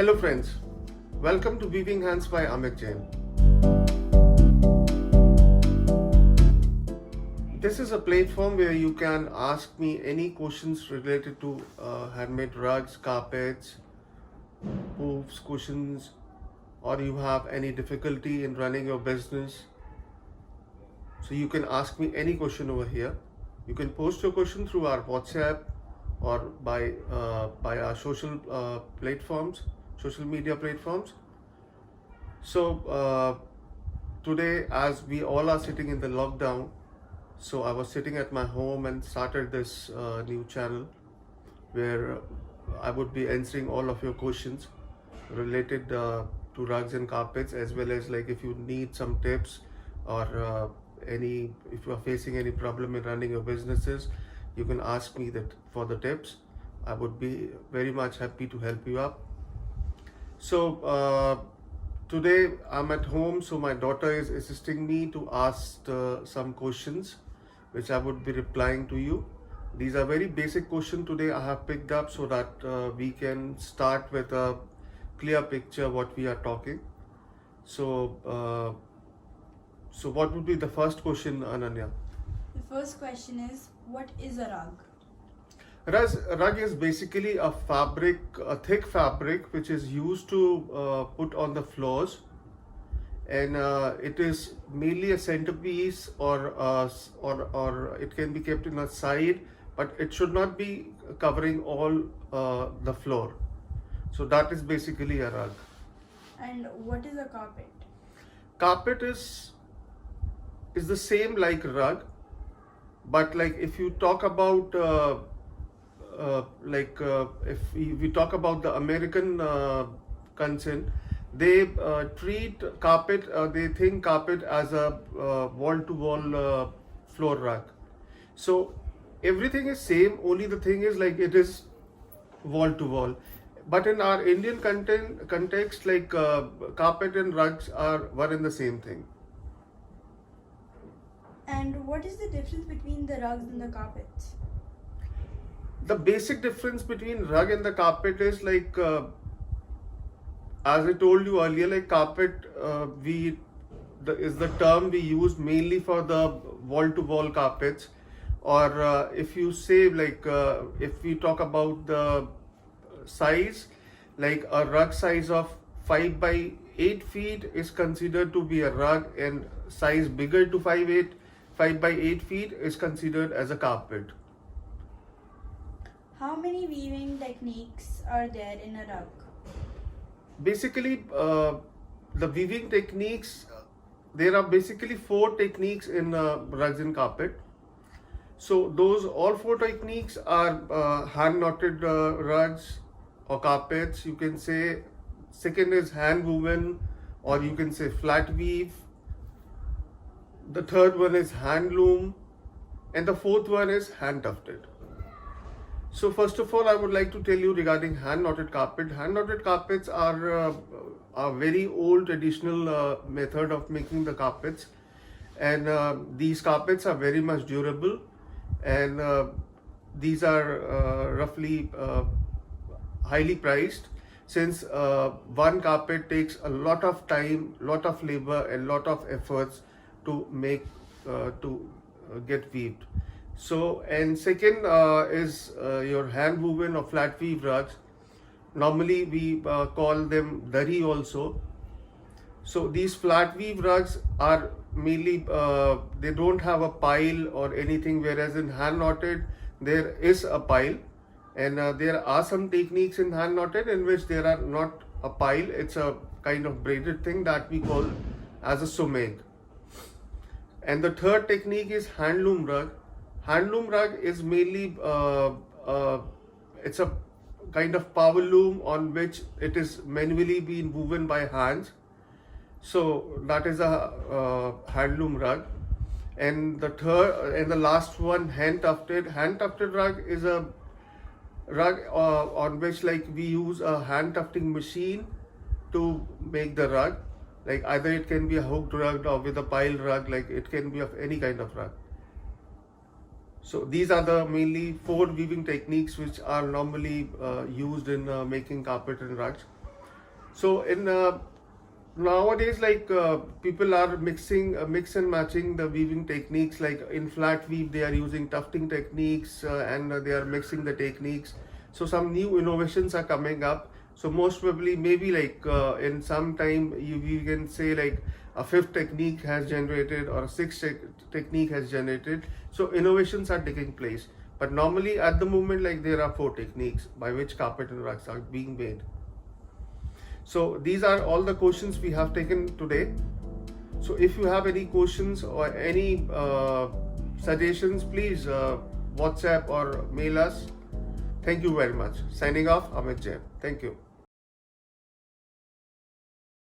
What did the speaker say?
Hello friends, welcome to Weaving Hands by Amit Jain. This is a platform where you can ask me any questions related to handmade rugs, carpets, poofs, cushions, or you have any difficulty in running your business. So you can ask me any question over here. You can post your question through our WhatsApp or by our social media platforms. So today, as we all are sitting in the lockdown, so I was sitting at my home and started this new channel where I would be answering all of your questions related to rugs and carpets, as well as like if you need some tips or if you are facing any problem in running your businesses, you can ask me that for the tips. I would be very much happy to help you up. So today I'm at home, so my daughter is assisting me to ask some questions which I would be replying to you. These are very basic questions today I have picked up so that we can start with a clear picture what we are talking. So what would be the first question, Ananya? The first question is, what is a rug? Rug is basically a thick fabric which is used to put on the floors, and it is mainly a centerpiece or it can be kept in a side, but it should not be covering all the floor. So that is basically a rug. And what is a carpet? Carpet is the same like rug, but like if you talk about if we talk about the American concern, they treat carpet, they think carpet as a wall-to-wall floor rug. So everything is same, only the thing is like it is wall-to-wall. But in our Indian context, like carpet and rugs are one and the same thing. And what is the difference between the rugs and the carpets? The basic difference between rug and the carpet is like, as I told you earlier, like carpet, is the term we use mainly for the wall-to-wall carpets, or if you say like if we talk about the size, like a rug size of 5 by 8 feet is considered to be a rug, and size bigger to 5 by 8 feet is considered as a carpet. How many weaving techniques are there in a rug? Basically, the weaving techniques, there are basically 4 techniques in rugs and carpet. So all 4 techniques are hand knotted rugs or carpets, you can say. Second is hand woven, or you can say flat weave. The third one is hand loom, and the fourth one is hand tufted. So first of all, I would like to tell you regarding hand knotted carpet. Hand knotted carpets are a very old traditional method of making the carpets, and these carpets are very much durable, and these are roughly highly priced, since one carpet takes a lot of time, lot of labor, and lot of efforts to make get weaved. So, and second is your hand woven or flat weave rugs. Normally we call them dari also. So these flat weave rugs are mainly they don't have a pile or anything, whereas in hand knotted there is a pile, and there are some techniques in hand knotted in which there are not a pile. It's a kind of braided thing that we call as a someg. And the third technique is hand loom rug. Hand loom rug is mainly it's a kind of power loom on which it is manually being woven by hands. So that is a hand loom rug. And the third and the last one, hand tufted. Hand tufted rug is a rug on which like we use a hand tufting machine to make the rug. Like either it can be a hooked rug or with a pile rug, like it can be of any kind of rug. So these are the mainly 4 weaving techniques which are normally used in making carpet and rugs. So in nowadays, like people are mix and matching the weaving techniques. Like in flat weave, they are using tufting techniques and they are mixing the techniques. So some new innovations are coming up. So most probably, maybe like in some time, you can say like a fifth technique has generated or a sixth technique has generated. So innovations are taking place. But normally at the moment, like there are 4 techniques by which carpet and rugs are being made. So these are all the questions we have taken today. So if you have any questions or any suggestions, please WhatsApp or mail us. Thank you very much. Signing off, Amit Jain. Thank you.